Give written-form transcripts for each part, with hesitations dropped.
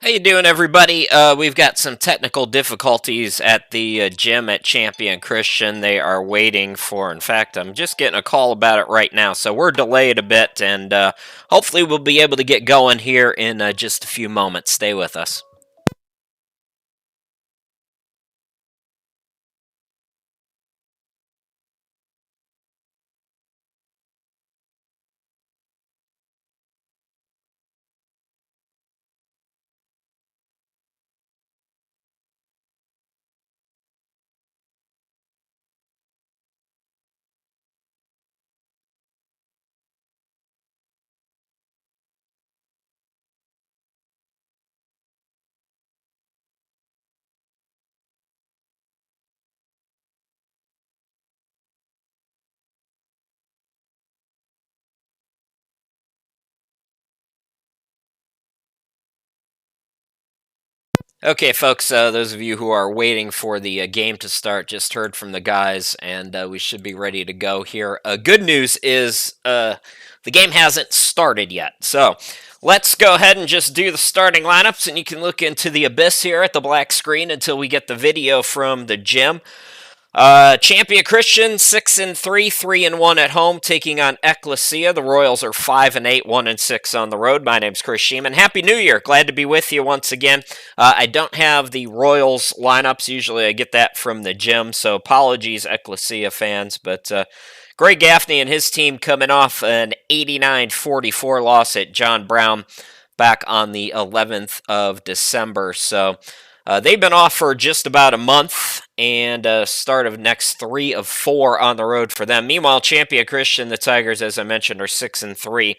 How you doing, everybody? We've got some technical difficulties at the gym at Champion Christian. They are waiting for. In fact, I'm just getting a call about it right now, so we're delayed a bit, and hopefully we'll be able to get going here in just a few moments. Stay with us. Okay, folks, those of you who are waiting for the game to start just heard from the guys, and we should be ready to go here. Good news is the game hasn't started yet. So let's go ahead and just do the starting lineups, and you can look into the abyss here at the black screen until we get the video from the gym. Champion Christian 6-3, 3-1 at home, taking on Ecclesia. The Royals are 5-8, 1-6 on the road. My name's Chris Sheeman. Happy New Year! Glad to be with you once again. I don't have the Royals lineups. Usually, I get that from the gym. So apologies, Ecclesia fans. But Greg Gaffney and his team coming off an 89-44 loss at John Brown back on the 11th of December. So they've been off for just about a month, and start of next 3 of 4 on the road for them. Meanwhile, Champion Christian, the Tigers, as I mentioned, are 6-3.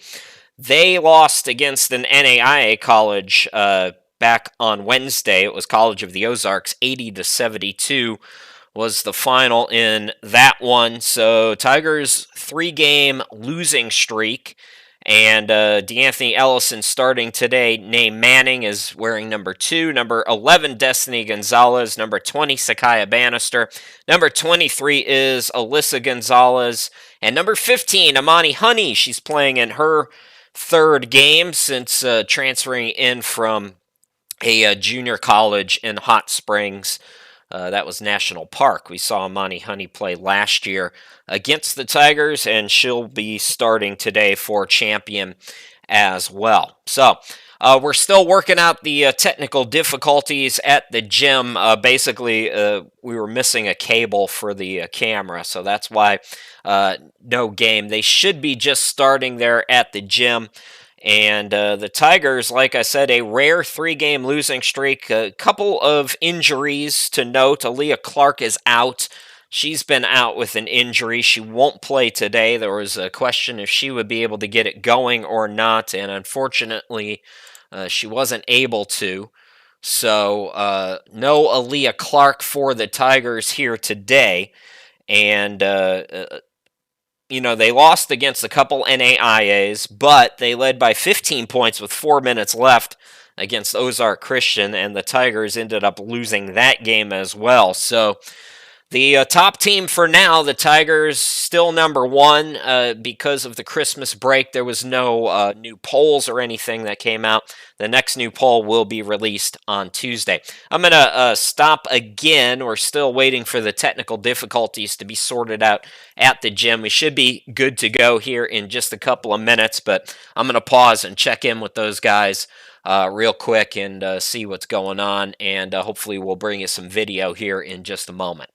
They lost against an NAIA college back on Wednesday. It was College of the Ozarks, 80-72 was the final in that one. So Tigers 3-game losing streak. And DeAnthony Ellison starting today. Name Manning is wearing number 2. Number 11, Destiny Gonzalez. Number 20, Sakaya Bannister. Number 23 is Alyssa Gonzalez. And number 15, Amani Honey. She's playing in her third game since transferring in from a junior college in Hot Springs. That was National Park. We saw Amani Honey play last year against the Tigers, and she'll be starting today for Champion as well. So we're still working out the technical difficulties at the gym. Basically, we were missing a cable for the camera, so that's why no game. They should be just starting there at the gym. And the Tigers, like I said, a rare 3-game losing streak. A couple of injuries to note. Aaliyah Clark is out. She's been out with an injury. She won't play today. There was a question if she would be able to get it going or not, and unfortunately, she wasn't able to. So, no Aaliyah Clark for the Tigers here today. And they lost against a couple NAIAs, but they led by 15 points with 4 minutes left against Ozark Christian, and the Tigers ended up losing that game as well. So the top team for now, the Tigers, still number 1 because of the Christmas break. There was no new polls or anything that came out. The next new poll will be released on Tuesday. I'm going to stop again. We're still waiting for the technical difficulties to be sorted out at the gym. We should be good to go here in just a couple of minutes, but I'm going to pause and check in with those guys real quick and see what's going on, and hopefully we'll bring you some video here in just a moment.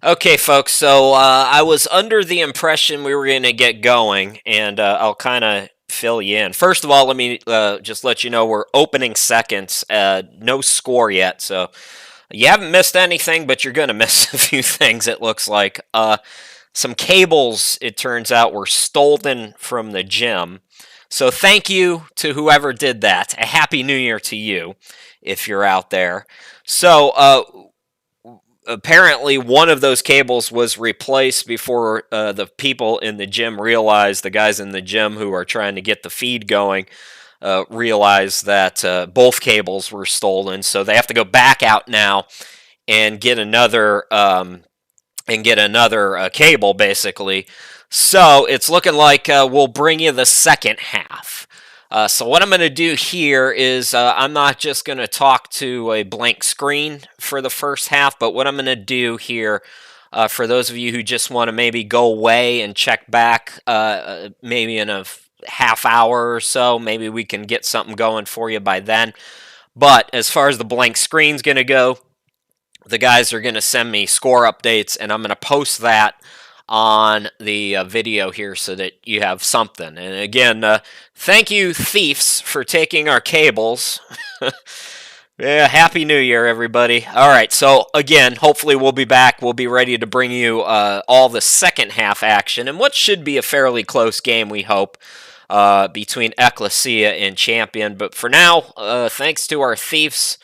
Okay, folks. So I was under the impression we were going to get going, and I'll kind of fill you in. First of all, let me just let you know we're opening seconds. No score yet, so you haven't missed anything, but you're going to miss a few things. It looks like some cables. It turns out were stolen from the gym. So thank you to whoever did that. A happy New Year to you, if you're out there. So apparently one of those cables was replaced before the people in the gym realized, the guys in the gym who are trying to get the feed going realized that both cables were stolen, so they have to go back out now and get another cable, basically. So it's looking like we'll bring you the second half. So what I'm going to do here is I'm not just going to talk to a blank screen for the first half, but what I'm going to do here, for those of you who just want to maybe go away and check back, maybe in a half hour or so, maybe we can get something going for you by then. But as far as the blank screen's going to go, the guys are going to send me score updates, and I'm going to post that on the video here so that you have something. And again, thank you, thieves, for taking our cables. Yeah, Happy New Year, everybody. All right, so again, hopefully we'll be back. We'll be ready to bring you all the second half action and what should be a fairly close game, we hope, between Ecclesia and Champion. But for now, thanks to our thieves,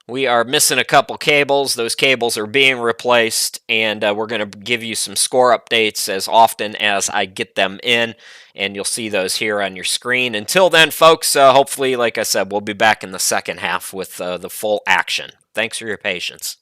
we are missing a couple cables. Those cables are being replaced, and we're going to give you some score updates as often as I get them in, and you'll see those here on your screen. Until then, folks, hopefully, like I said, we'll be back in the second half with the full action. Thanks for your patience.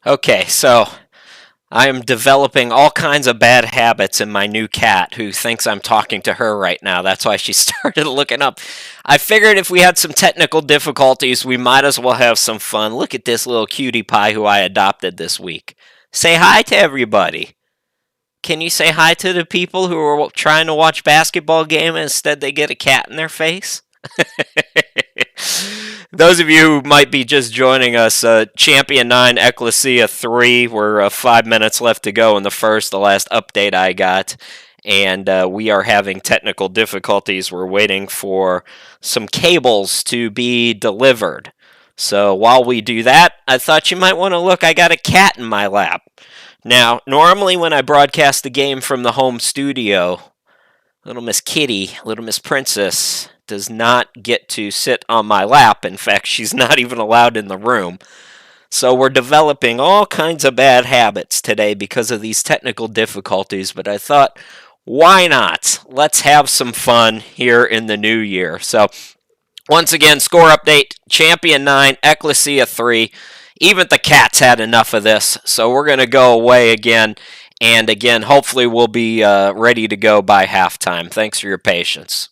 Okay, so I am developing all kinds of bad habits in my new cat who thinks I'm talking to her right now. That's why she started looking up. I figured if we had some technical difficulties, we might as well have some fun. Look at this little cutie pie who I adopted this week. Say hi to everybody. Can you say hi to the people who are trying to watch basketball game and instead they get a cat in their face? Those of you who might be just joining us, Champion 9, Ecclesia 3, we're 5 minutes left to go in the first, the last update I got. And we are having technical difficulties. We're waiting for some cables to be delivered. So while we do that, I thought you might want to look. I got a cat in my lap. Now, normally when I broadcast the game from the home studio, Little Miss Kitty, Little Miss Princess, does not get to sit on my lap. In fact, she's not even allowed in the room. So we're developing all kinds of bad habits today because of these technical difficulties, but I thought, why not? Let's have some fun here in the new year. So once again, score update, Champion 9, Ecclesia 3. Even the Cats had enough of this, so we're going to go away again. And again, hopefully we'll be ready to go by halftime. Thanks for your patience.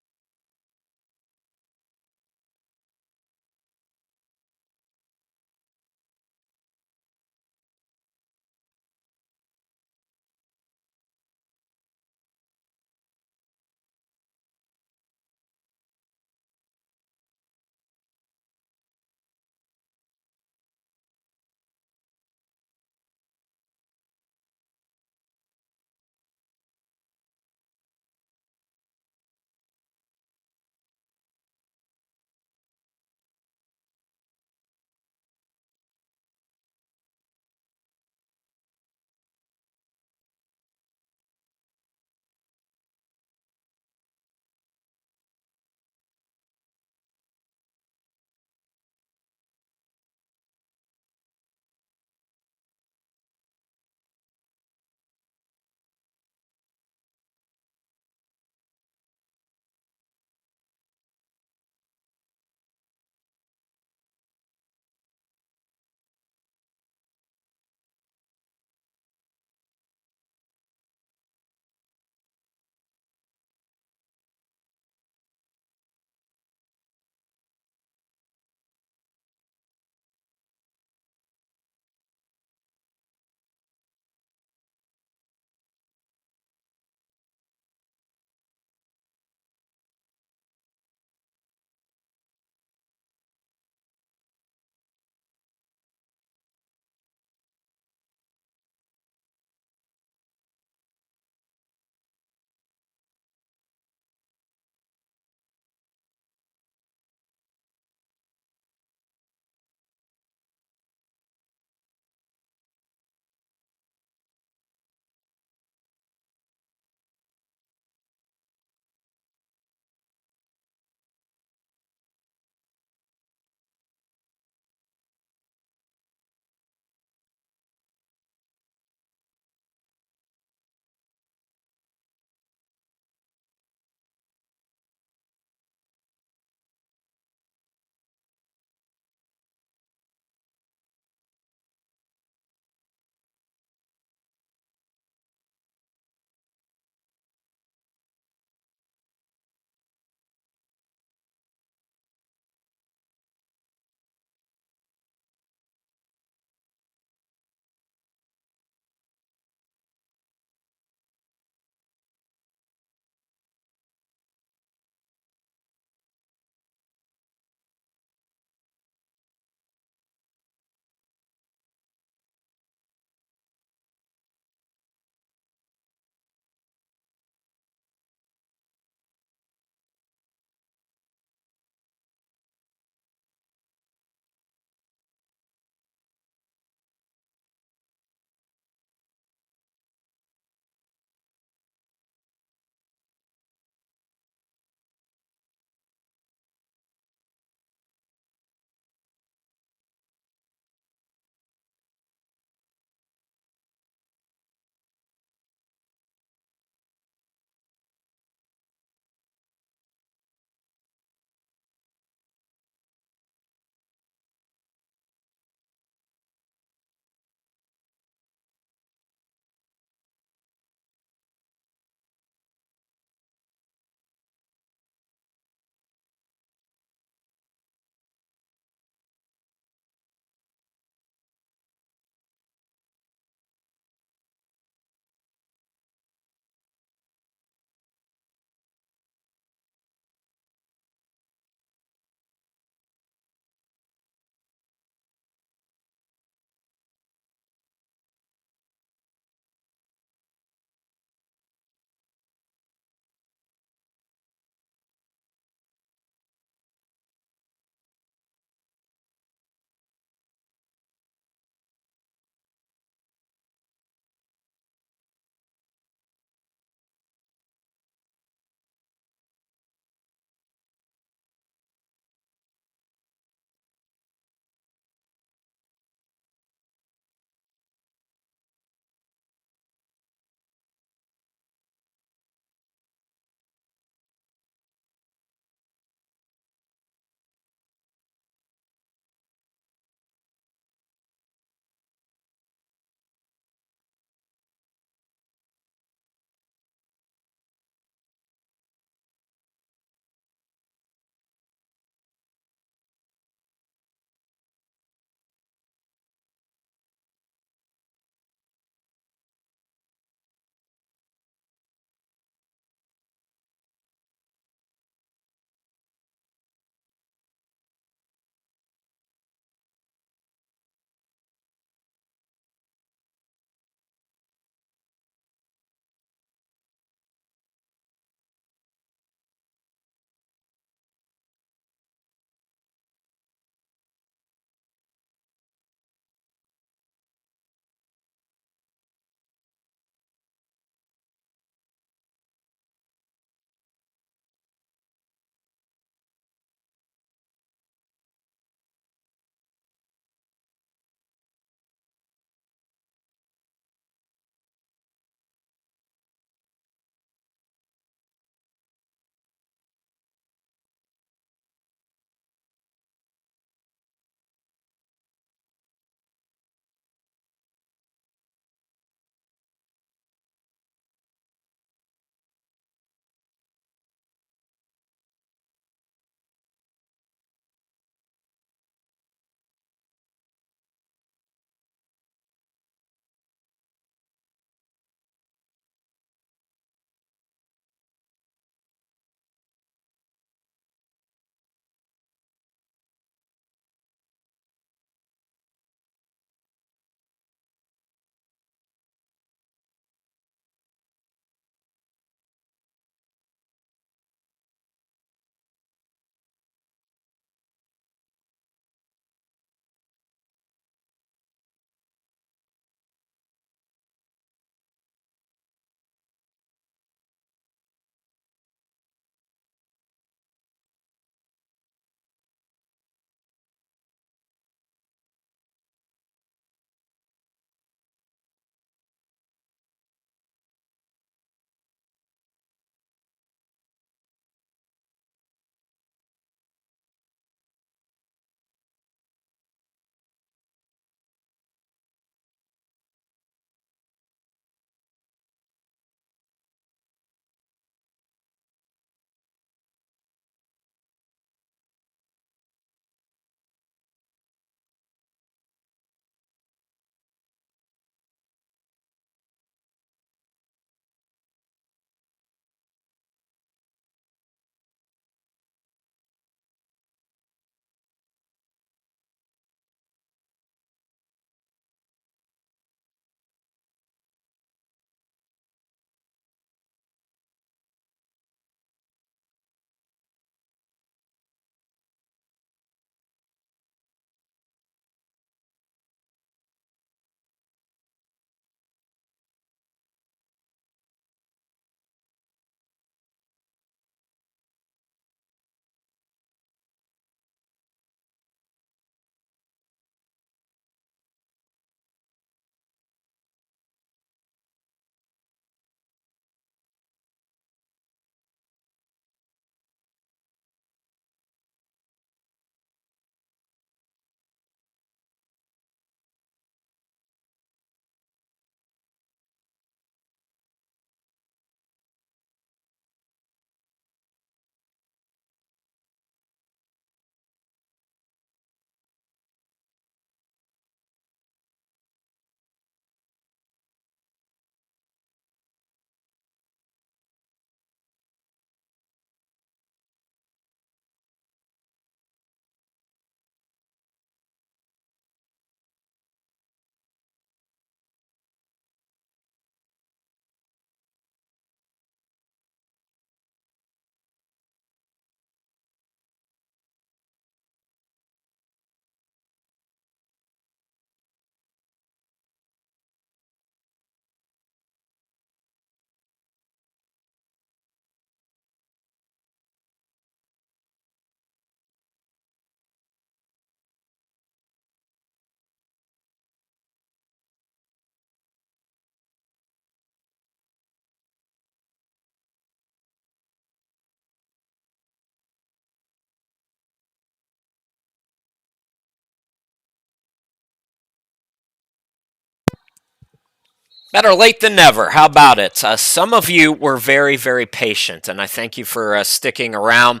Better late than never. How about it? Some of you were very, very patient, and I thank you for sticking around.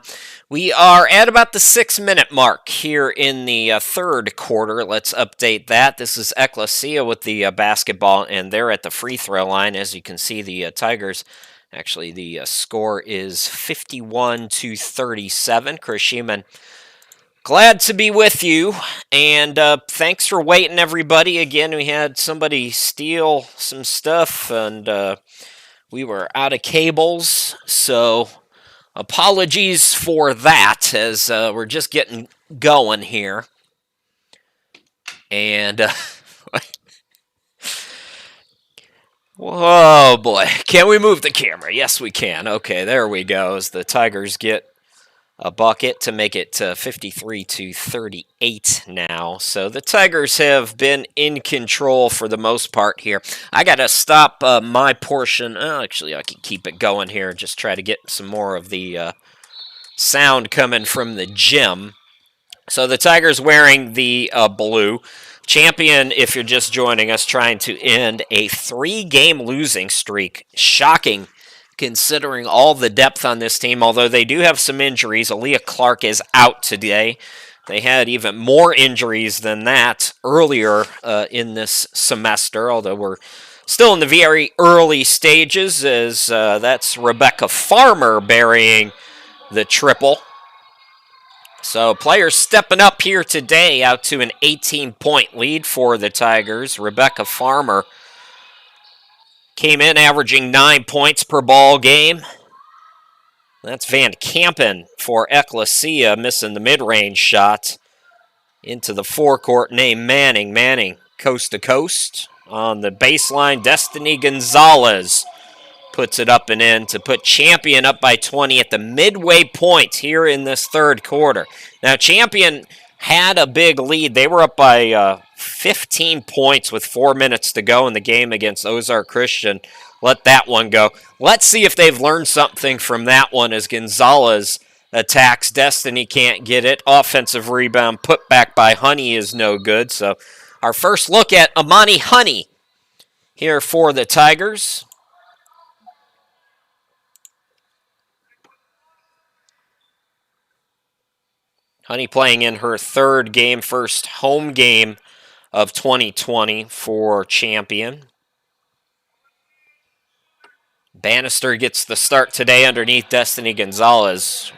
We are at about the 6 minute mark here in the third quarter. Let's update that. This is Ecclesia with the basketball, and they're at the free throw line. As you can see, the Tigers. Actually, the score is 51-37. Chris Sheeman, glad to be with you, and thanks for waiting, everybody. Again, we had somebody steal some stuff, and we were out of cables, so apologies for that, as we're just getting going here. And, oh boy, can we move the camera? Yes, we can. Okay, there we go, as the Tigers get a bucket to make it 53-38 now. So the Tigers have been in control for the most part here. I got to stop my portion. Actually, I can keep it going here. Just try to get some more of the sound coming from the gym. So the Tigers wearing the blue. Champion, if you're just joining us, trying to end a 3-game losing streak. Shocking, considering all the depth on this team, although they do have some injuries. Aaliyah Clark is out today. They had even more injuries than that earlier in this semester, although we're still in the very early stages, as that's Rebecca Farmer burying the triple. So players stepping up here today, out to an 18-point lead for the Tigers. Rebecca Farmer came in averaging 9 points per ball game. That's Van Kampen for Ecclesia, missing the mid-range shot. Into the forecourt, named Manning. Manning, coast to coast. On the baseline, Destiny Gonzalez puts it up and in to put Champion up by 20 at the midway point here in this third quarter. Now, Champion had a big lead. They were up by 15 points with 4 minutes to go in the game against Ozark Christian. Let that one go. Let's see if they've learned something from that one, as Gonzalez attacks. Destiny can't get it. Offensive rebound put back by Honey is no good. So our first look at Amani Honey here for the Tigers. Honey playing in her third game, first home game of 2020 for Champion. Bannister gets the start today underneath Destiny Gonzalez.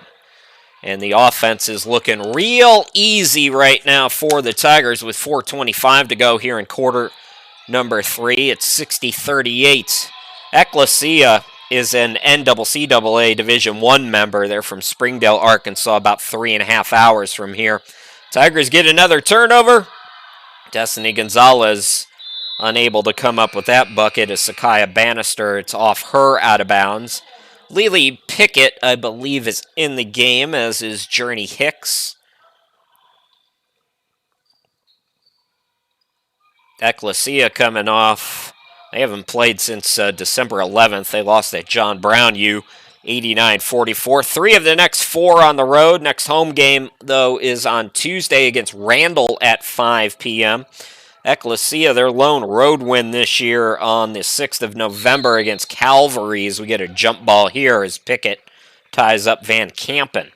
And the offense is looking real easy right now for the Tigers with 4:25 to go here in quarter number 3. It's 60-38. Ecclesia is an NCCAA Division I member. They're from Springdale, Arkansas, about 3.5 hours from here. Tigers get another turnover. Destiny Gonzalez unable to come up with that bucket as Sakaya Bannister. It's off her out of bounds. Lily Pickett, I believe, is in the game, as is Journey Hicks. Ecclesia coming off. They haven't played since December 11th. They lost at John Brown U, 89-44. 3 of the next 4 on the road. Next home game, though, is on Tuesday against Randall at 5 p.m. Ecclesia, their lone road win this year on the 6th of November against Calvary, as we get a jump ball here as Pickett ties up Van Kampen.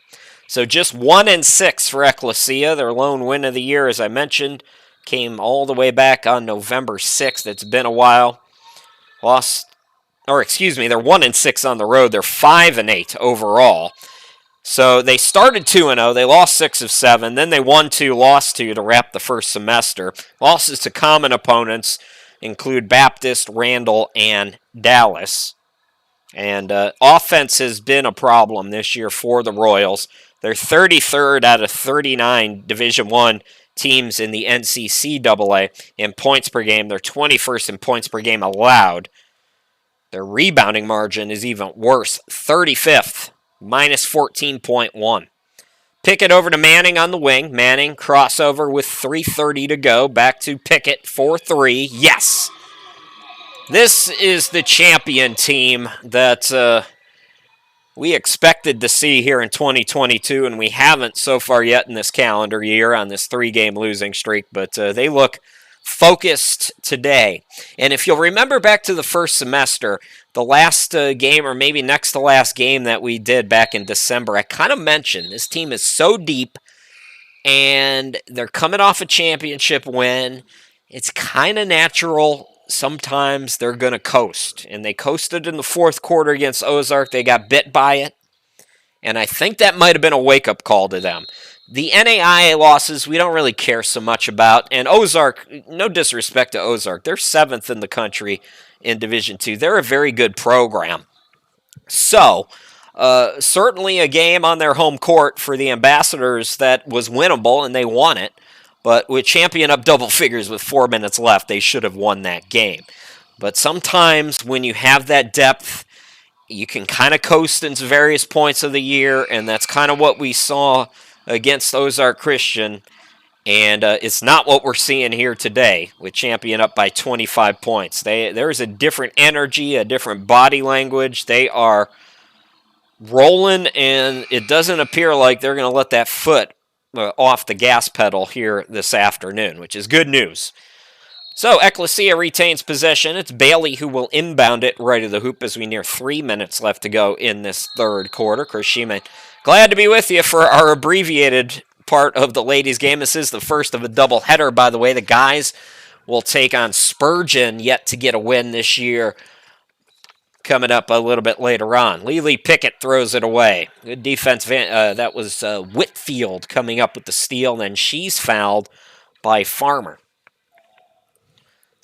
So just 1-6 for Ecclesia. Their lone win of the year, as I mentioned, came all the way back on November 6th. It's been a while. They're 1-6 on the road. They're 5-8 overall. So they started 2-0. They lost 6 of 7. Then they won 2, lost 2 to wrap the first semester. Losses to common opponents include Baptist, Randall, and Dallas. And offense has been a problem this year for the Royals. They're 33rd out of 39 Division I teams in the NCCAA in points per game. They're 21st in points per game allowed. Their rebounding margin is even worse, 35th, minus 14.1. Pickett over to Manning on the wing. Manning crossover with 3:30 to go. Back to Pickett for 3. Yes! This is the Champion team that we expected to see here in 2022, and we haven't so far yet in this calendar year on this 3-game losing streak, but they look focused today. And if you'll remember back to the first semester, the last game, or maybe next to last game that we did back in December, I kind of mentioned this team is so deep and they're coming off a championship win. It's kind of natural. Sometimes they're going to coast. And they coasted in the fourth quarter against Ozark. They got bit by it. And I think that might have been a wake-up call to them. The NAIA losses, we don't really care so much about. And Ozark, no disrespect to Ozark, they're 7th in the country in Division II. They're a very good program. So, certainly a game on their home court for the Ambassadors that was winnable, and they won it. But with champion up double figures with 4 minutes left, they should have won that game. But sometimes when you have that depth, you can kind of coast into various points of the year, and that's kind of what we saw against Ozark Christian. And it's not what we're seeing here today with champion up by 25 points. There's a different energy, a different body language. They are rolling, and it doesn't appear like they're going to let that foot off the gas pedal here this afternoon, which is good news. So, Ecclesia retains possession. It's Bailey who will inbound it right of the hoop as we near 3 minutes left to go in this third quarter. Chris Sheeman, glad to be with you for our abbreviated part of the ladies' game. This is the first of a doubleheader, by the way. The guys will take on Spurgeon, yet to get a win this year, coming up a little bit later on. Lily Pickett throws it away. Good defense. That was Whitfield coming up with the steal, and then she's fouled by Farmer.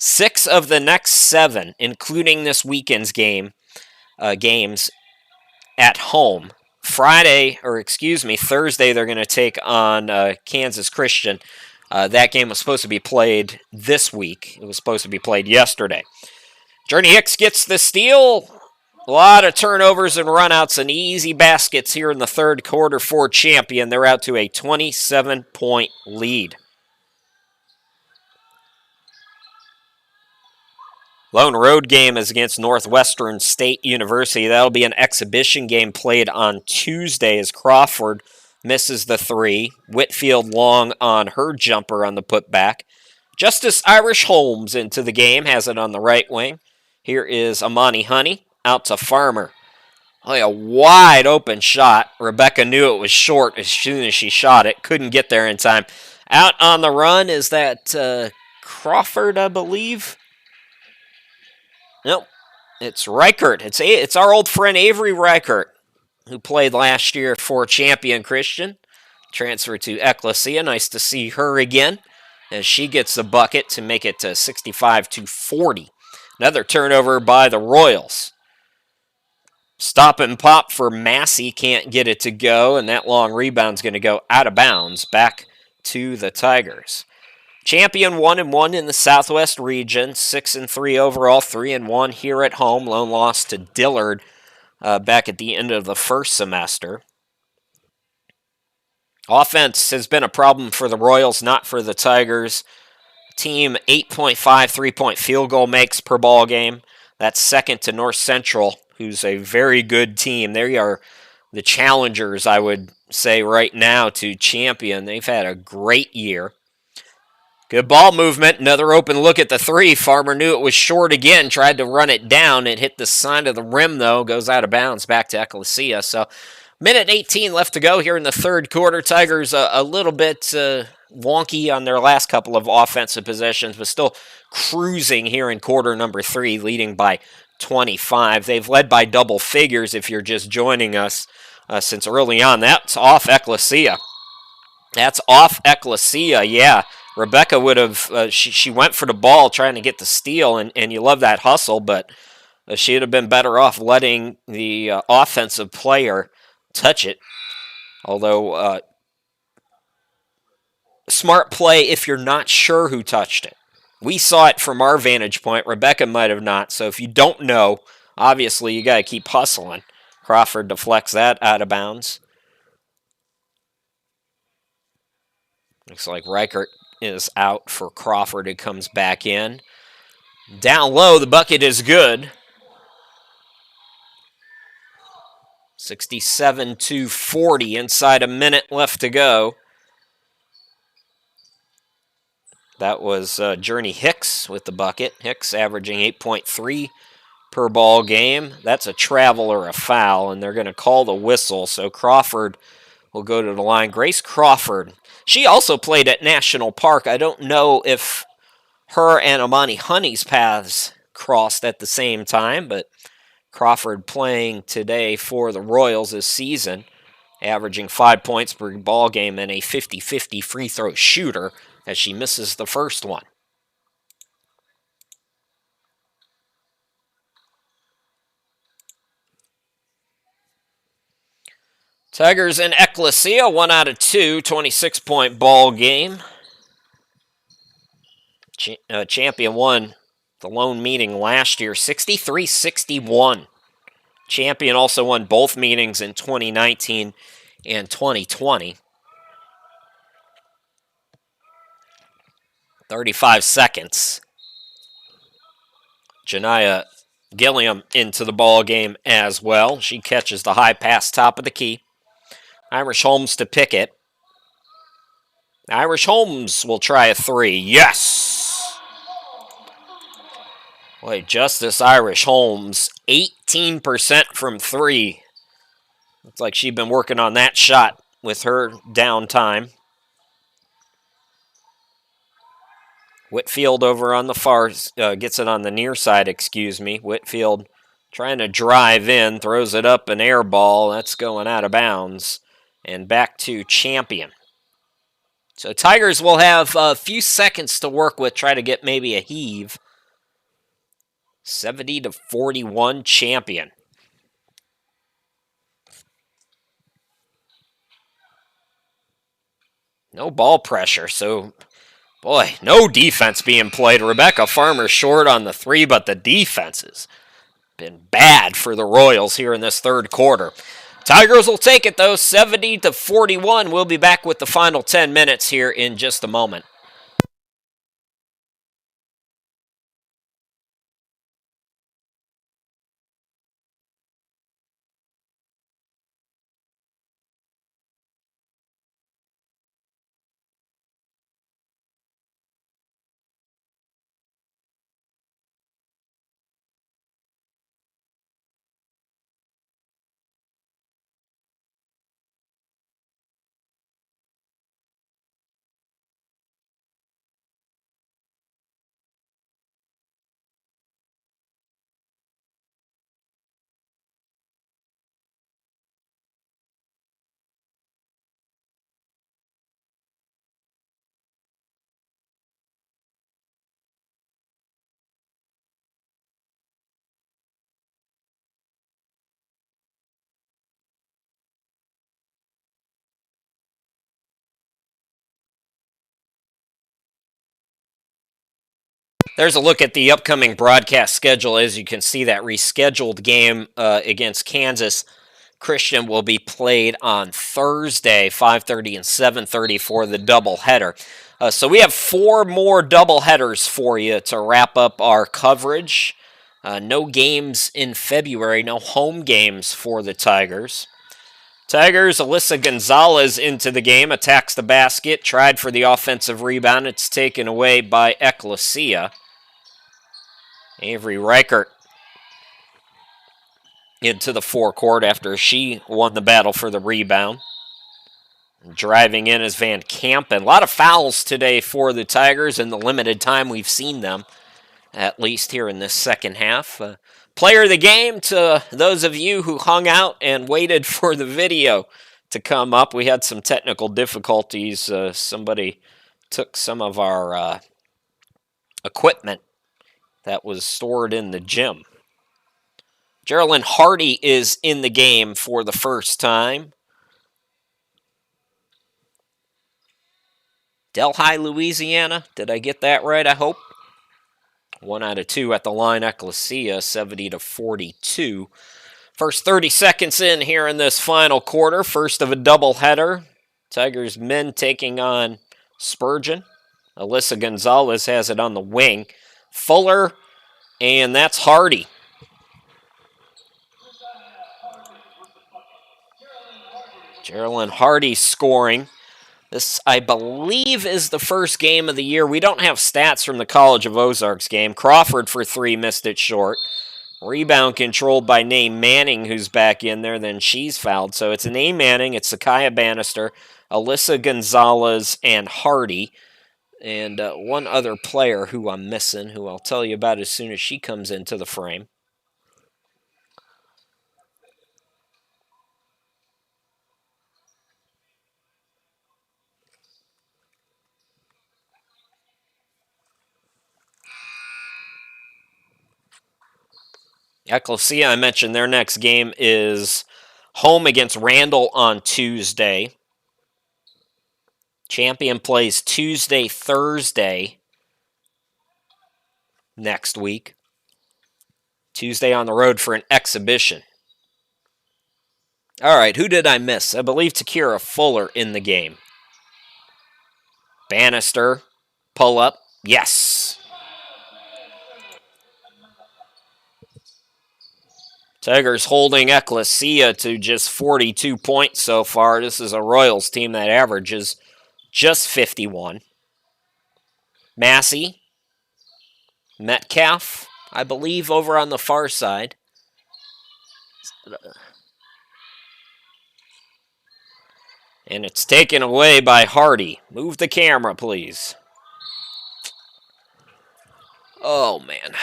6 of the next 7, including this weekend's games at home. Thursday, they're going to take on Kansas Christian. That game was supposed to be played this week. It was supposed to be played yesterday. Journey Hicks gets the steal. A lot of turnovers and runouts and easy baskets here in the third quarter for Champion. They're out to a 27-point lead. Lone road game is against Northwestern State University. That'll be an exhibition game played on Tuesday as Crawford misses the 3. Whitfield long on her jumper on the putback. Justice Irish Holmes into the game, has it on the right wing. Here is Amani Honey out to Farmer. Oh, a wide open shot. Rebecca knew it was short as soon as she shot it. Couldn't get there in time. Out on the run is that Crawford, I believe. Nope, it's Reichert. It's our old friend Avery Reichert, who played last year for Champion Christian. Transferred to Ecclesia. Nice to see her again as she gets the bucket to make it to 65-40. Another turnover by the Royals. Stop and pop for Massey. Can't get it to go, and that long rebound's going to go out of bounds back to the Tigers. Champion 1-1 in the Southwest region, 6-3 overall, 3-1 here at home. Lone loss to Dillard back at the end of the first semester. Offense has been a problem for the Royals, not for the Tigers. Team 8.5 three-point field goal makes per ball game. That's second to North Central, who's a very good team. They are the challengers, I would say, right now to Champion. They've had a great year. Good ball movement. Another open look at the 3. Farmer knew it was short again. Tried to run it down. It hit the side of the rim, though. Goes out of bounds back to Ecclesia. So, minute 18 left to go here in the third quarter. Tigers a little bit wonky on their last couple of offensive possessions, but still cruising here in quarter number 3, leading by 25. They've led by double figures if you're just joining us since early on. That's off Ecclesia. Yeah. Rebecca would have, she went for the ball trying to get the steal, and you love that hustle, but she would have been better off letting the offensive player touch it. Although, smart play if you're not sure who touched it. We saw it from our vantage point. Rebecca might have not, so if you don't know, obviously you got to keep hustling. Crawford deflects that out of bounds. Looks like Reichert is out for Crawford, who comes back in. Down low, the bucket is good. 67-40, inside a minute left to go. That was Journey Hicks with the bucket. Hicks averaging 8.3 per ball game. That's a travel or a foul, and they're going to call the whistle. So Crawford will go to the line. Grace Crawford. She also played at National Park. I don't know if her and Amani Honey's paths crossed at the same time, but Crawford playing today for the Royals this season, averaging 5 points per ball game and a 50-50 free throw shooter as she misses the first one. Tigers and Ecclesia, 1 out of 2, 26-point ball game. Champion won the lone meeting last year, 63-61. Champion also won both meetings in 2019 and 2020. 35 seconds. Janiyah Gilliam into the ball game as well. She catches the high pass top of the key. Irish Holmes to Pickett. Irish Holmes will try a three. Yes! Boy, Justice Irish Holmes, 18% from three. Looks like she'd been working on that shot with her downtime. Whitfield over on the far, gets it on the near side, Whitfield trying to drive in, throws it up, an air ball. That's going out of bounds. And back to Champion. So Tigers will have a few seconds to work with, try to get maybe a heave. 70-41 Champion. No ball pressure, so boy, no defense being played. Rebecca Farmer short on the three, but the defense has been bad for the Royals here in this third quarter. Tigers will take it, though, 70-41. We'll be back with the final 10 minutes here in just a moment. There's a look at the upcoming broadcast schedule. As you can see, that rescheduled game against Kansas Christian will be played on Thursday, 5:30 and 7:30 for the doubleheader. So we have 4 more doubleheaders for you to wrap up our coverage. No games in February, no home games for the Tigers. Tigers, Alyssa Gonzalez into the game, attacks the basket, tried for the offensive rebound. It's taken away by Ecclesia. Avery Reichert into the forecourt after she won the battle for the rebound. Driving in is Van Kampen. A lot of fouls today for the Tigers in the limited time we've seen them, at least here in this second half. Player of the game to those of you who hung out and waited for the video to come up. We had some technical difficulties. Somebody took some of our equipment that was stored in the gym. Geraldine Hardy is in the game for the first time. Delhi, Louisiana. Did I get that right, I hope? 1 out of 2 at the line. Ecclesia, 70-42. First 30 seconds in here in this final quarter. First of a doubleheader. Tigers men taking on Spurgeon. Alyssa Gonzalez has it on the wing. Fuller, and that's Hardy. Geraldine Hardy scoring. This, I believe, is the first game of the year. We don't have stats from the College of Ozarks game. Crawford for 3 missed it short. Rebound controlled by Nay Manning, who's back in there. Then she's fouled. So it's Nay Manning, it's Sakaya Bannister, Alyssa Gonzalez, and Hardy. And one other player who I'm missing, who I'll tell you about as soon as she comes into the frame. Ecclesia, I mentioned their next game is home against Randall on Tuesday. Champion plays Tuesday, Thursday next week. Tuesday on the road for an exhibition. All right, who did I miss? I believe Takira Fuller in the game. Bannister, pull up. Yes. Tigers holding Ecclesia to just 42 points so far. This is a Royals team that averages just 51. Massey, Metcalf, I believe, over on the far side. And it's taken away by Hardy. Move the camera, please. Oh, man.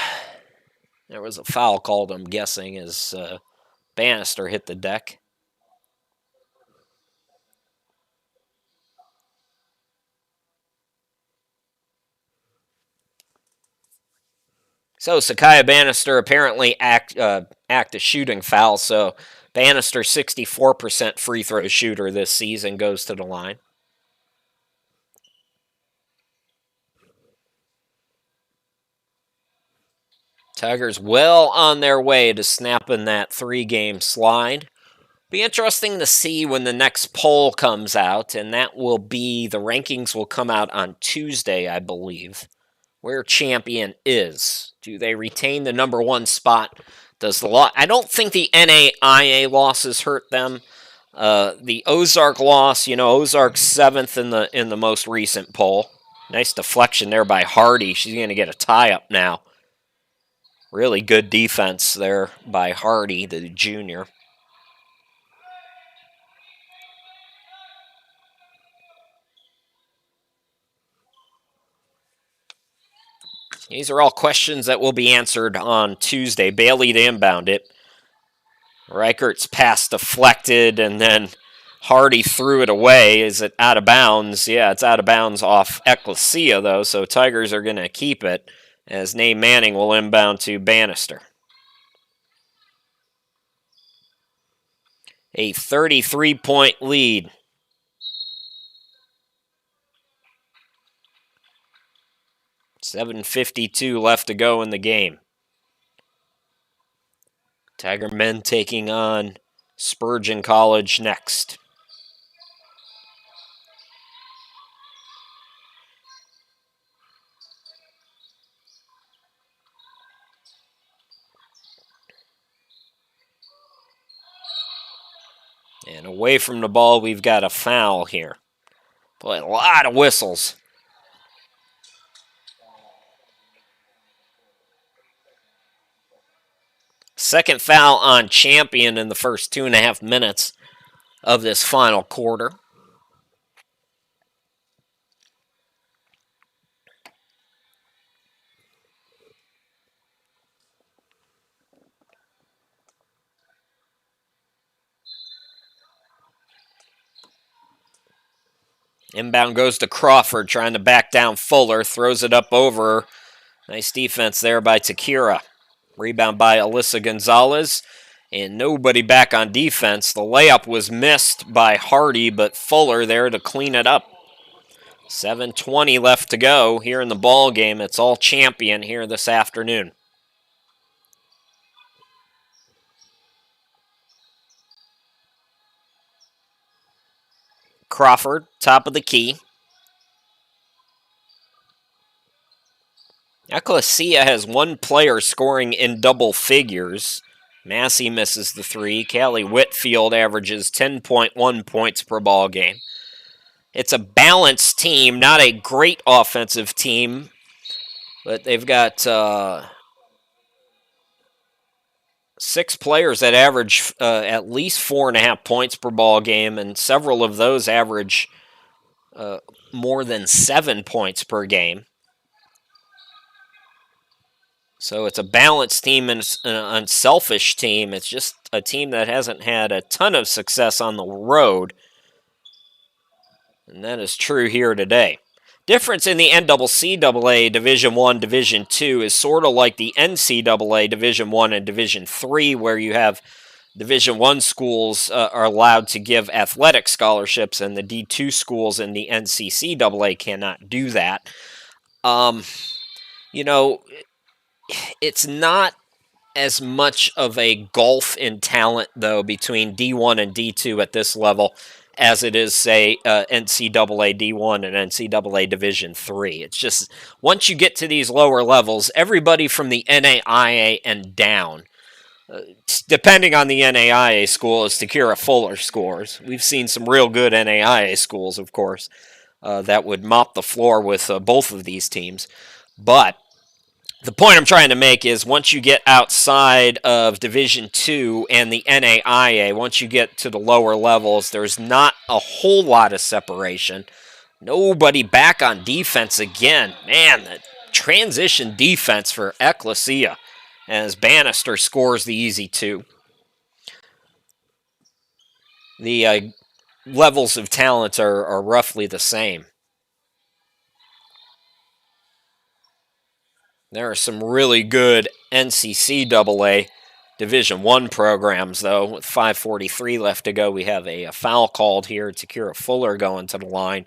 There was a foul called, I'm guessing, as Bannister hit the deck. So Sakaya Bannister apparently act a shooting foul. So Bannister, 64% free throw shooter this season, goes to the line. Tigers well on their way to snapping that 3-game slide. Be interesting to see when the next poll comes out, and that will be, the rankings will come out on Tuesday, I believe, where champion is. Do they retain the number 1 spot? Does the I don't think the NAIA losses hurt them. The Ozark loss, Ozark's 7th in the most recent poll. Nice deflection there by Hardy. She's going to get a tie-up now. Really good defense there by Hardy, the junior. These are all questions that will be answered on Tuesday. Bailey to inbound it. Reichert's pass deflected, and then Hardy threw it away. Is it out of bounds? Yeah, it's out of bounds off Ecclesia, though, so Tigers are going to keep it, as Nay Manning will inbound to Bannister. A 33-point lead. $7:52 left to go in the game. Tiger men taking on Spurgeon College next. And away from the ball, we've got a foul here. Boy, a lot of whistles. Second foul on Champion in the first 2.5 minutes of this final quarter. Inbound goes to Crawford, trying to back down Fuller. Throws it up over. Nice defense there by Takira. Rebound by Alyssa Gonzalez. And nobody back on defense. The layup was missed by Hardy, but Fuller there to clean it up. 7:20 left to go here in the ball game. It's all Champion here this afternoon. Crawford, top of the key. Ecclesia has one player scoring in double figures. Massey misses the 3. Callie Whitfield averages 10.1 points per ball game. It's a balanced team, not a great offensive team, but they've got 6 players that average at least 4.5 points per ball game, and several of those average more than 7 points per game. So it's a balanced team and an unselfish team. It's just a team that hasn't had a ton of success on the road. And that is true here today. Difference in the NCAA Division I, Division II is sort of like the NCAA Division I and Division III, where you have Division I schools are allowed to give athletic scholarships, and the D2 schools in the NCCAA cannot do that. You know, it's not as much of a gulf in talent, though, between D1 and D2 at this level as it is, say, NCAA D1 and NCAA Division III. It's just, once you get to these lower levels, everybody from the NAIA and down, depending on the NAIA school, as Takira Fuller scores. We've seen some real good NAIA schools, of course, that would mop the floor with both of these teams. But the point I'm trying to make is once you get outside of Division II and the NAIA, once you get to the lower levels, there's not a whole lot of separation. Nobody back on defense again. Man, the transition defense for Ecclesia as Bannister scores the easy 2. The levels of talent are roughly the same. There are some really good NCCAA Division I programs, though. With 5:43 left to go, we have a foul called here. Takira Fuller going to the line.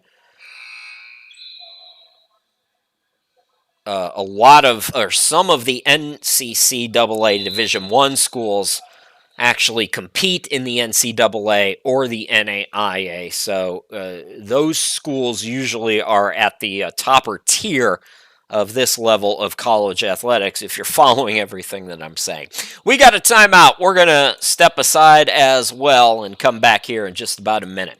Some of the NCCAA Division I schools actually compete in the NCAA or the NAIA. So those schools usually are at the topper tier of this level of college athletics, if you're following everything that I'm saying. We got a timeout. We're going to step aside as well and come back here in just about a minute.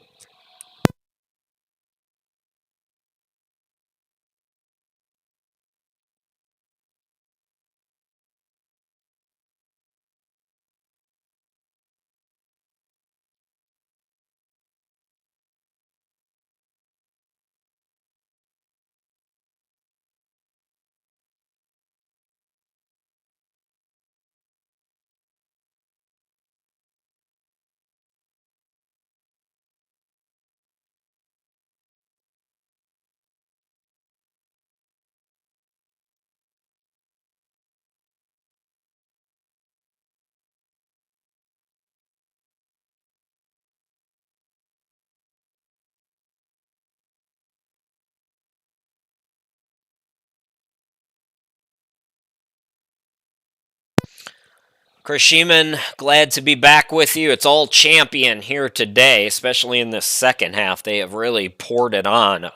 Chris Sheeman, glad to be back with you. It's all champion here today, especially in the second half. They have really poured it on.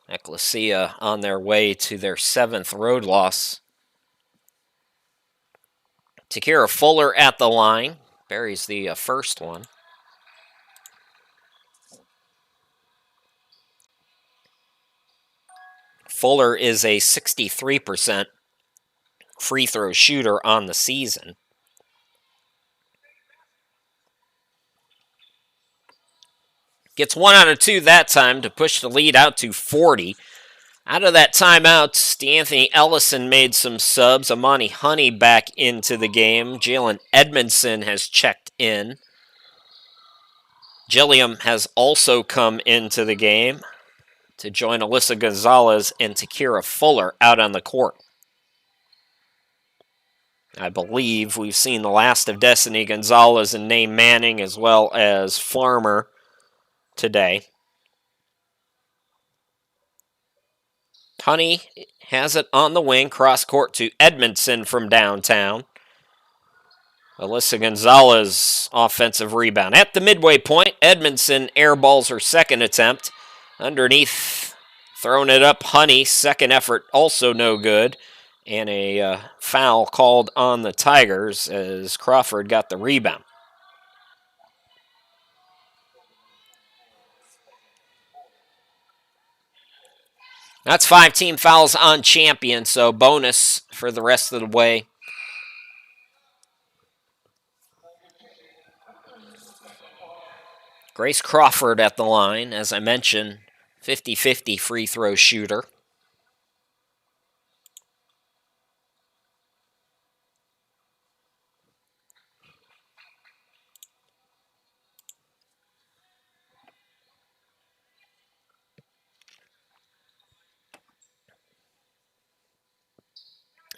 Ecclesia on their way to their 7th road loss. Takira Fuller at the line. Buries the first one. Fuller is a 63% free throw shooter on the season. Gets 1 out of 2 that time to push the lead out to 40. Out of that timeout, D'Anthony Ellison made some subs. Amani Honey back into the game. Jalen Edmondson has checked in. Gilliam has also come into the game to join Alyssa Gonzalez and Takira Fuller out on the court. I believe we've seen the last of Destiny Gonzalez and Nate Manning as well as Farmer today. Honey has it on the wing, cross court to Edmondson from downtown. Alyssa Gonzalez, offensive rebound. At the midway point, Edmondson airballs her second attempt. Underneath, throwing it up, Honey, second effort, also no good. And a foul called on the Tigers as Crawford got the rebound. That's 5 team fouls on Champion, so bonus for the rest of the way. Grace Crawford at the line, as I mentioned, 50-50 free throw shooter.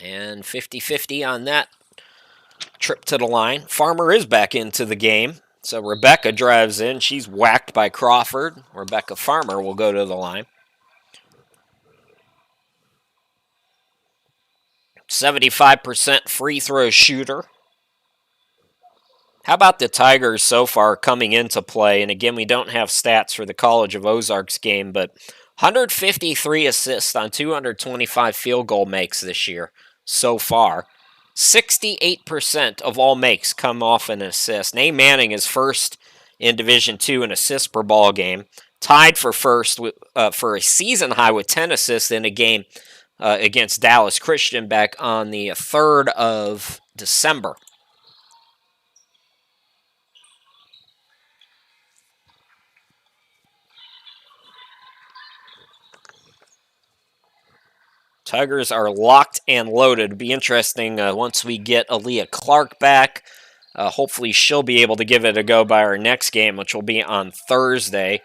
And 50-50 on that trip to the line. Farmer is back into the game. So Rebecca drives in. She's whacked by Crawford. Rebecca Farmer will go to the line. 75% free throw shooter. How about the Tigers so far coming into play? And again, we don't have stats for the College of Ozarks game, but 153 assists on 225 field goal makes this year so far. 68% of all makes come off an assist. Nate Manning is first in Division II in assists per ball game, tied for first for a season high with 10 assists in a game against Dallas Christian back on the 3rd of December. Tigers are locked and loaded. It'll be interesting once we get Aaliyah Clark back. Hopefully she'll be able to give it a go by our next game, which will be on Thursday.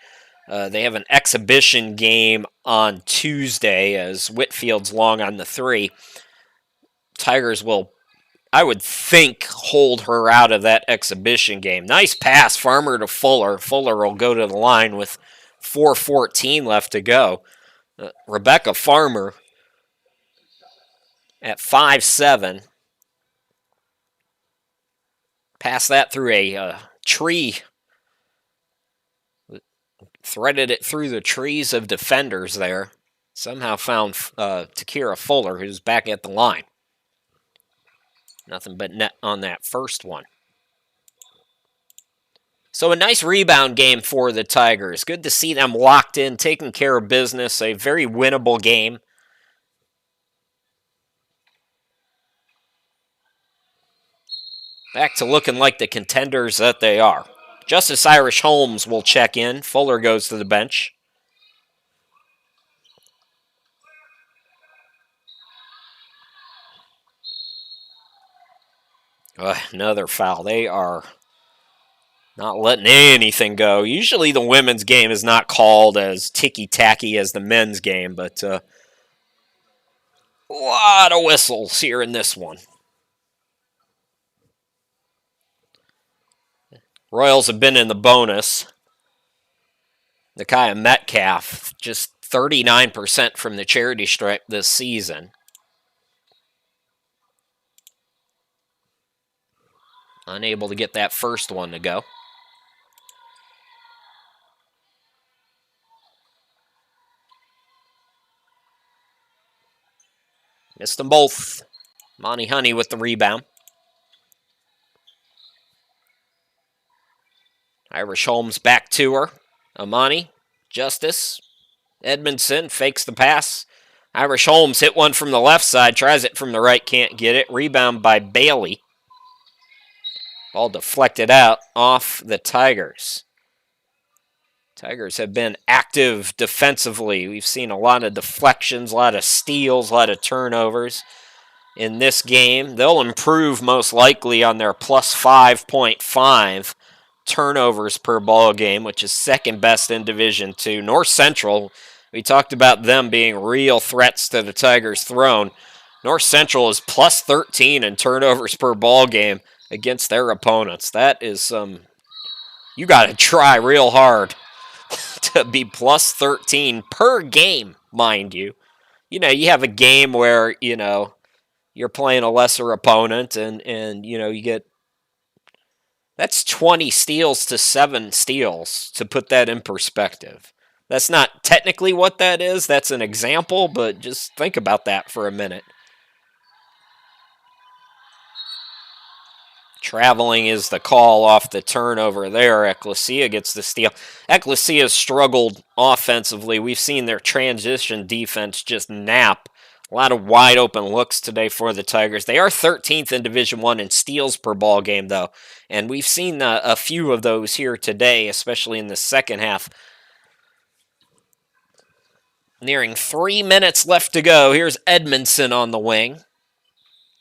They have an exhibition game on Tuesday as Whitfield's long on the 3. Tigers will, I would think, hold her out of that exhibition game. Nice pass, Farmer to Fuller. Fuller will go to the line with 4:14 left to go. Rebecca Farmer at 5'7". Pass that through a tree. Threaded it through the trees of defenders there. Somehow found Takira Fuller, who's back at the line. Nothing but net on that first one. So a nice rebound game for the Tigers. Good to see them locked in, taking care of business. A very winnable game. Back to looking like the contenders that they are. Justice Irish Holmes will check in. Fuller goes to the bench. Another foul. They are not letting anything go. Usually the women's game is not called as ticky-tacky as the men's game, but a lot of whistles here in this one. Royals have been in the bonus. Nakia Metcalf, just 39% from the charity stripe this season. Unable to get that first one to go. Missed them both. Monty Honey with the rebound. Irish Holmes back to her. Amani, Justice, Edmondson fakes the pass. Irish Holmes hit one from the left side, tries it from the right, can't get it. Rebound by Bailey. Ball deflected out off the Tigers. Tigers have been active defensively. We've seen a lot of deflections, a lot of steals, a lot of turnovers in this game. They'll improve most likely on their plus 5.5 turnovers per ball game, which is second best in Division II. North Central, we talked about them being real threats to the Tigers' throne. North Central is plus 13 in turnovers per ball game against their opponents. That is you got to try real hard to be plus 13 per game, mind you. You know, you have a game where, you know, you're playing a lesser opponent and you know, you get that's 20 steals to 7 steals, to put that in perspective. That's not technically what that is. That's an example, but just think about that for a minute. Traveling is the call off the turnover there. Ecclesia gets the steal. Ecclesia struggled offensively. We've seen their transition defense just nap. A lot of wide open looks today for the Tigers. They are 13th in Division One in steals per ball game, though, and we've seen a few of those here today, especially in the second half. Nearing 3 minutes left to go. Here's Edmondson on the wing.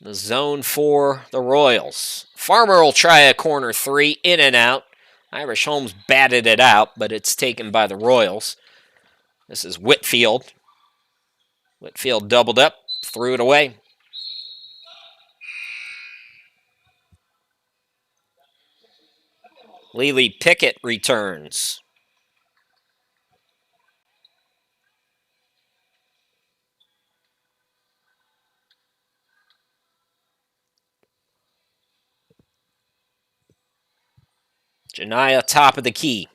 The zone for the Royals. Farmer will try a corner three, in and out. Irish Holmes batted it out, but it's taken by the Royals. This is Whitfield. Whitfield doubled up, threw it away. Lily Pickett returns. Janiyah top of the key.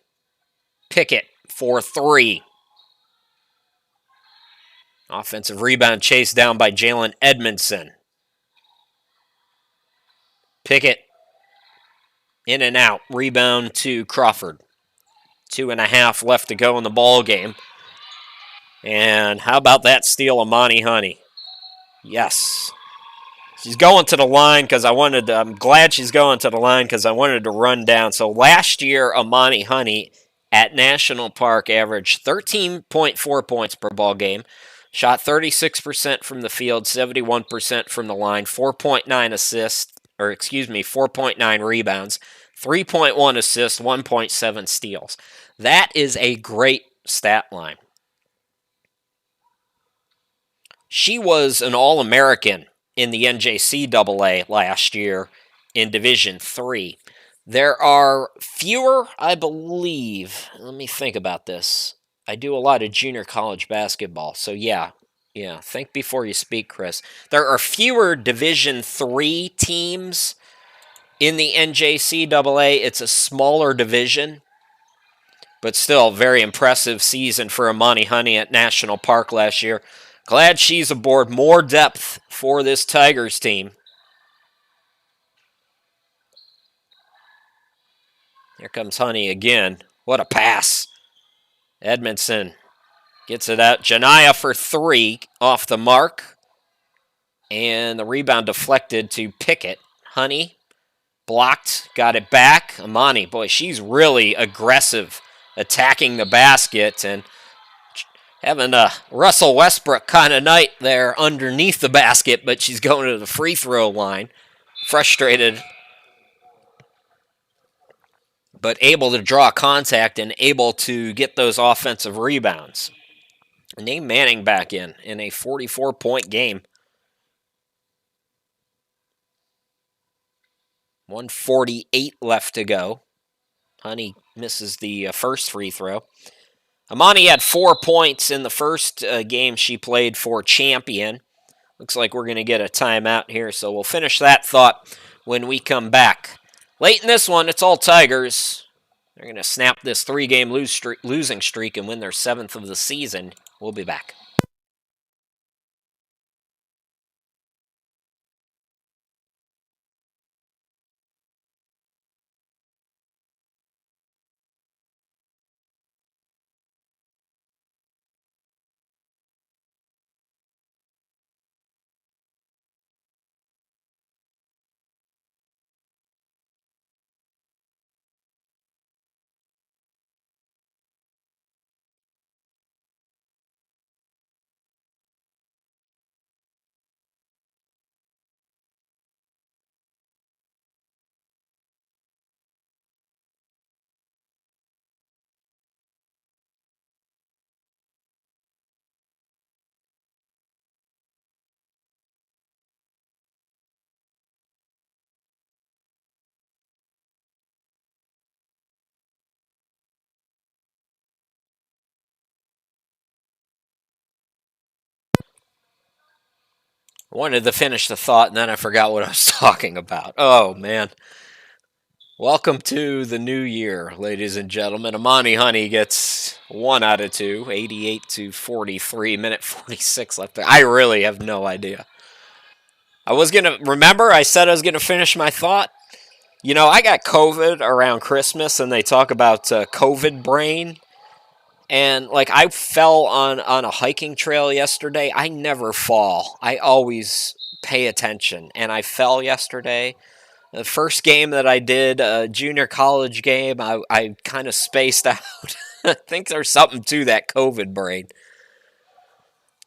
Pickett for three. Offensive rebound chased down by Jalen Edmondson. Pickett in and out. Rebound to Crawford. 2.5 left to go in the ball game. And how about that steal, Amani Honey? Yes. She's going to the line because I'm glad she's going to the line because I wanted to run down. So last year, Amani Honey at National Park averaged 13.4 points per ball game. Shot 36% from the field, 71% from the line, 4.9 assists, 4.9 rebounds, 3.1 assists, 1.7 steals. That is a great stat line. She was an All-American in the NJCAA last year in Division III. There are fewer, I believe, let me think about this. I do a lot of junior college basketball, so yeah, think before you speak, Chris. There are fewer Division III teams in the NJCAA. It's a smaller division, but still very impressive season for Amani Honey at National Park last year. Glad she's aboard. More depth for this Tigers team. Here comes Honey again. What a pass. Edmondson gets it out. Janiyah for three off the mark. And the rebound deflected to Pickett. Honey blocked, got it back. Amani, boy, she's really aggressive attacking the basket and having a Russell Westbrook kind of night there underneath the basket, but she's going to the free throw line. Frustrated, but able to draw contact and able to get those offensive rebounds. Name Manning back in a 44-point game. 1:48 left to go. Honey misses the first free throw. Amani had 4 points in the first game she played for Champion. Looks like we're going to get a timeout here, so we'll finish that thought when we come back. Late in this one, it's all Tigers. They're going to snap this 3-game losing streak and win their 7th of the season. We'll be back. I wanted to finish the thought, and then I forgot what I was talking about. Oh, man. Welcome to the new year, ladies and gentlemen. Amani Honey gets 1 out of 2, 88-43, minute 46 left. I really have no idea. I said I was going to finish my thought. You know, I got COVID around Christmas, and they talk about COVID brain. And like I fell on a hiking trail yesterday. I never fall. I always pay attention. And I fell yesterday. The first game that I did, a junior college game, I kind of spaced out. I think there's something to that COVID brain.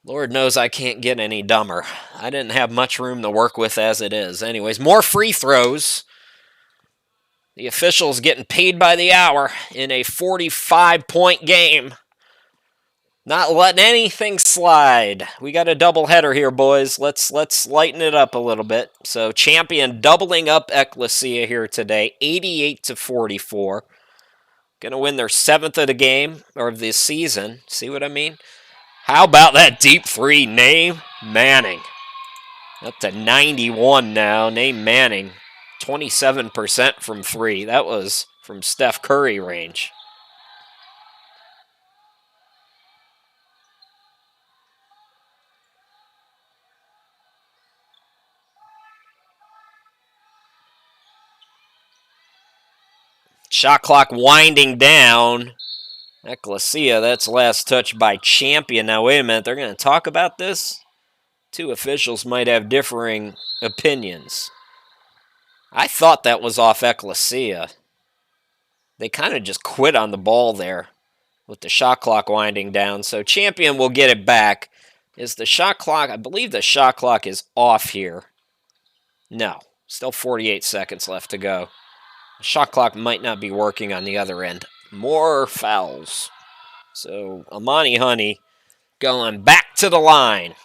Lord knows I can't get any dumber. I didn't have much room to work with as it is. Anyways, more free throws. The officials getting paid by the hour in a 45-point game. Not letting anything slide. We got a doubleheader here, boys. Let's lighten it up a little bit. So Champion doubling up Ecclesia here today, 88-44. Gonna win their 7th of the game or of this season. See what I mean? How about that deep three, Name Manning? Up to 91 now. Name Manning, 27% from three. That was from Steph Curry range. Shot clock winding down. Ecclesia, that's last touch by Champion. Now, wait a minute. They're going to talk about this? Two officials might have differing opinions. I thought that was off Ecclesia. They kind of just quit on the ball there with the shot clock winding down. So Champion will get it back. Is the shot clock, I believe the shot clock is off here. No, still 48 seconds left to go. The shot clock might not be working on the other end. More fouls. So Amani Honey going back to the line.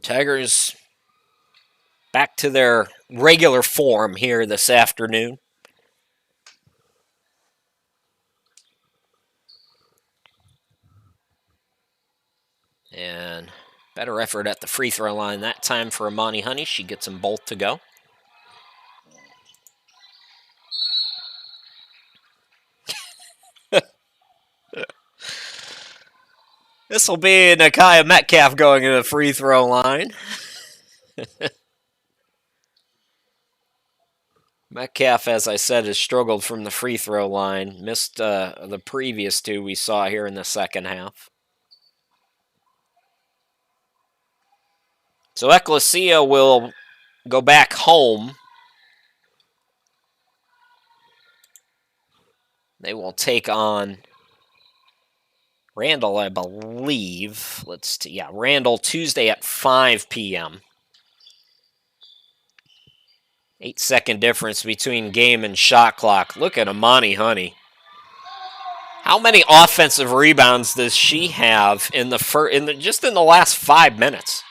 Tigers back to their regular form here this afternoon. And better effort at the free throw line that time for Amani Honey. She gets them both to go. This will be Nakia Metcalf going to the free throw line. Metcalf, as I said, has struggled from the free throw line. Missed the previous two we saw here in the second half. So Ecclesia will go back home. They will take on Randall, I believe. Randall Tuesday at 5 p.m. 8-second difference between game and shot clock. Look at Amani Honey. How many offensive rebounds does she have in the last 5 minutes?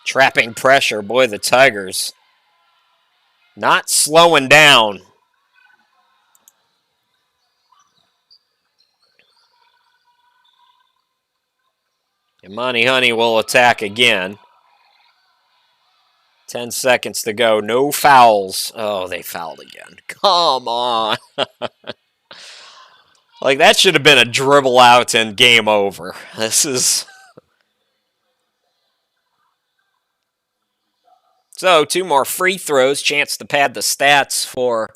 Trapping pressure, boy, the Tigers not slowing down. Amani Honey will attack again. 10 seconds to go. No fouls. Oh, they fouled again. Come on. Like, that should have been a dribble out and game over. This is... So, 2 more free throws. Chance to pad the stats for...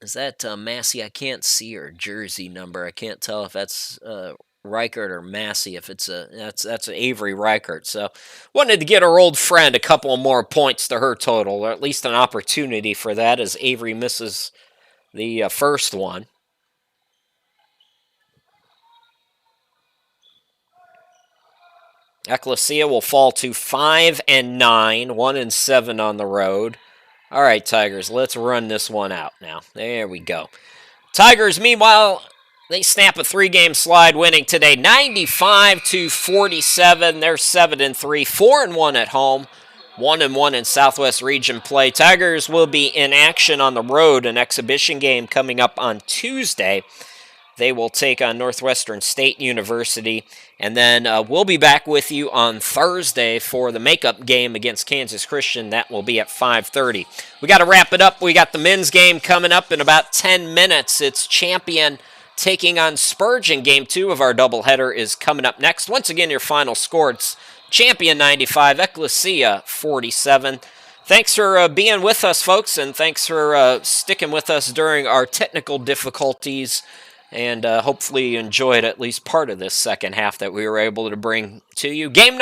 Is that Massey? I can't see her jersey number. I can't tell if that's Reichert or Massey. If it's that's Avery Reichert. So wanted to get our old friend a couple more points to her total, or at least an opportunity for that, as Avery misses the first one. Ecclesia will fall to 5-9, 1-7 on the road. All right, Tigers, let's run this one out now. There we go. Tigers, meanwhile, they snap a 3-game slide, winning today 95-47. They're 7-3, 4-1 at home, 1-1 in Southwest Region play. Tigers will be in action on the road, an exhibition game coming up on Tuesday They will take on Northwestern State University. And then we'll be back with you on Thursday for the makeup game against Kansas Christian. That will be at 5:30. We got to wrap it up. We got the men's game coming up in about 10 minutes. It's Champion taking on Spurgeon. Game 2 of our doubleheader is coming up next. Once again, your final score, it's Champion 95, Ecclesia 47. Thanks for being with us, folks, and thanks for sticking with us during our technical difficulties. And hopefully you enjoyed at least part of this second half that we were able to bring to you. Game